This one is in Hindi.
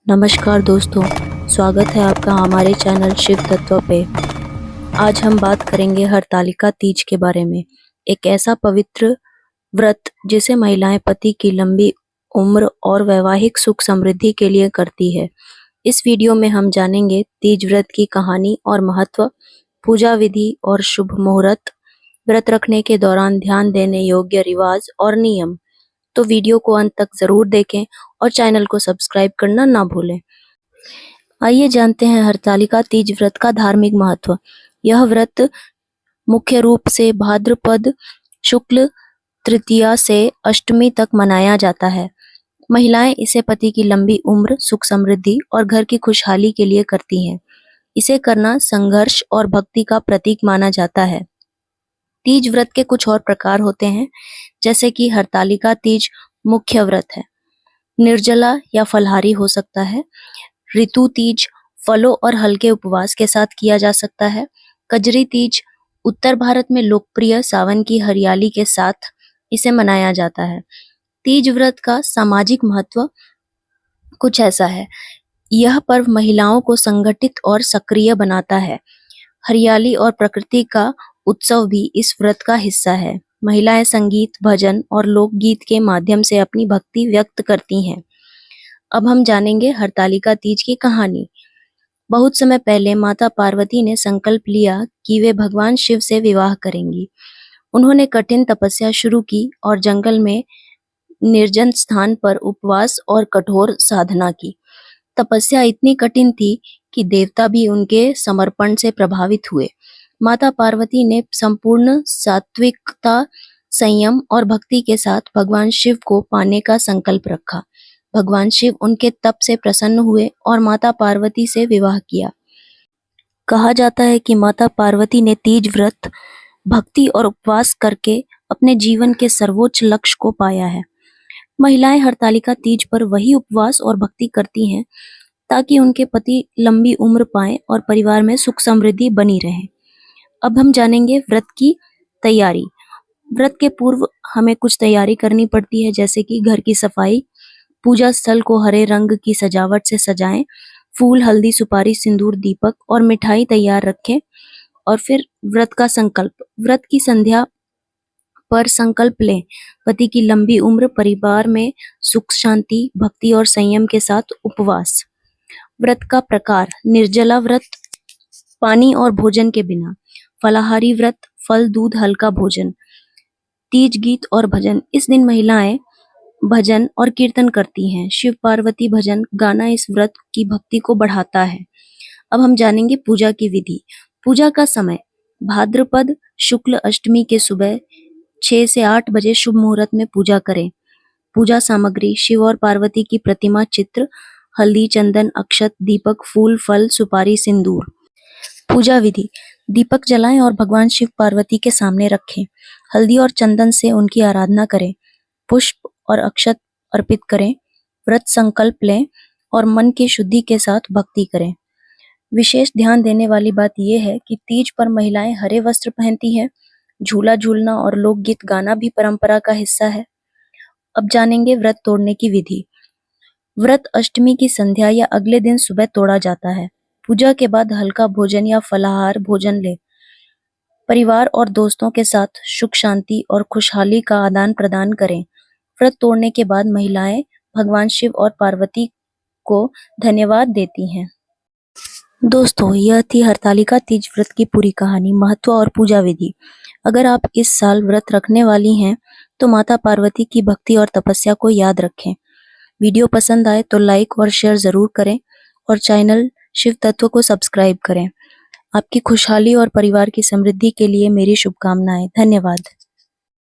नमस्कार दोस्तों, स्वागत है आपका हमारे चैनल शिव तत्व पे। आज हम बात करेंगे हरतालिका तीज के बारे में। एक ऐसा पवित्र व्रत जिसे महिलाएं पति की लंबी उम्र और वैवाहिक सुख समृद्धि के लिए करती है। इस वीडियो में हम जानेंगे तीज व्रत की कहानी और महत्व, पूजा विधि और शुभ मुहूर्त, व्रत रखने के दौरान ध्यान देने योग्य रिवाज और नियम। तो वीडियो को अंत तक जरूर देखें और चैनल को सब्सक्राइब करना ना भूलें। आइए जानते हैं हरतालिका तीज व्रत का धार्मिक महत्व। यह व्रत मुख्य रूप से भाद्रपद शुक्ल तृतीया से अष्टमी तक मनाया जाता है। महिलाएं इसे पति की लंबी उम्र, सुख समृद्धि और घर की खुशहाली के लिए करती हैं। इसे करना संघर्ष और भक्ति का प्रतीक माना जाता है। तीज व्रत के कुछ और प्रकार होते हैं, जैसे कि हरतालिका तीज मुख्य व्रत है, निर्जला या फलाहारी हो सकता है। ऋतु तीज फलों और हल्के उपवास के साथ किया जा सकता है। कजरी तीज उत्तर भारत में लोकप्रिय सावन की हरियाली के साथ इसे मनाया जाता है। तीज व्रत का सामाजिक महत्व कुछ ऐसा है। यह पर्व महिलाओं को संगठित और सक्रिय बनाता है। हरियाली और प्रकृति का उत्सव भी इस व्रत का हिस्सा है। महिलाएं संगीत, भजन और लोकगीत के माध्यम से अपनी भक्ति व्यक्त करती हैं। अब हम जानेंगे हरतालिका तीज की कहानी। बहुत समय पहले माता पार्वती ने संकल्प लिया कि वे भगवान शिव से विवाह करेंगी। उन्होंने कठिन तपस्या शुरू की और जंगल में निर्जन स्थान पर उपवास और कठोर साधना की। तपस्या इतनी कठिन थी कि देवता भी उनके समर्पण से प्रभावित हुए। माता पार्वती ने संपूर्ण सात्विकता, संयम और भक्ति के साथ भगवान शिव को पाने का संकल्प रखा। भगवान शिव उनके तप से प्रसन्न हुए और माता पार्वती से विवाह किया। कहा जाता है कि माता पार्वती ने तीज व्रत, भक्ति और उपवास करके अपने जीवन के सर्वोच्च लक्ष्य को पाया है। महिलाएं हरतालिका तीज पर वही उपवास और भक्ति करती हैं ताकि उनके पति लंबी उम्र पाएं और परिवार में सुख समृद्धि बनी रहे। अब हम जानेंगे व्रत की तैयारी। व्रत के पूर्व हमें कुछ तैयारी करनी पड़ती है, जैसे कि घर की सफाई, पूजा स्थल को हरे रंग की सजावट से सजाएं, फूल, हल्दी, सुपारी, सिंदूर, दीपक और मिठाई तैयार रखें। और फिर व्रत का संकल्प। व्रत की संध्या पर संकल्प लें, पति की लंबी उम्र, परिवार में सुख शांति, भक्ति और संयम के साथ उपवास। व्रत का प्रकार। निर्जला व्रत, पानी और भोजन के बिना। फलाहारी व्रत, फल, दूध, हल्का भोजन। तीज गीत और भजन। इस दिन महिलाएं भजन और कीर्तन करती हैं। शिव पार्वती भजन गाना इस व्रत की भक्ति को बढ़ाता है। अब हम जानेंगे पूजा की विधि। पूजा का समय। भाद्रपद शुक्ल अष्टमी के सुबह 6 से 8 बजे शुभ मुहूर्त में पूजा करें। पूजा सामग्री। शिव और पार्वती की प्रतिमा चित्र, हल्दी, चंदन, अक्षत, दीपक, फूल, फल, सुपारी, सिंदूर। पूजा विधि। दीपक जलाएं और भगवान शिव पार्वती के सामने रखें। हल्दी और चंदन से उनकी आराधना करें। पुष्प और अक्षत अर्पित करें। व्रत संकल्प लें और मन की शुद्धि के साथ भक्ति करें। विशेष ध्यान देने वाली बात यह है कि तीज पर महिलाएं हरे वस्त्र पहनती हैं। झूला झूलना और लोकगीत गाना भी परंपरा का हिस्सा है। अब जानेंगे व्रत तोड़ने की विधि। व्रत अष्टमी की संध्या या अगले दिन सुबह तोड़ा जाता है। पूजा के बाद हल्का भोजन या फलाहार भोजन ले। परिवार और दोस्तों के साथ सुख शांति और खुशहाली का आदान प्रदान करें। व्रत तोड़ने के बाद महिलाएं भगवान शिव और पार्वती को धन्यवाद देती हैं। दोस्तों, यह थी हरतालिका तीज व्रत की पूरी कहानी, महत्व और पूजा विधि। अगर आप इस साल व्रत रखने वाली हैं तो माता पार्वती की भक्ति और तपस्या को याद रखें। वीडियो पसंद आए तो लाइक और शेयर जरूर करें और चैनल शिव तत्व को सब्सक्राइब करें। आपकी खुशहाली और परिवार की समृद्धि के लिए मेरी शुभकामनाएं। धन्यवाद।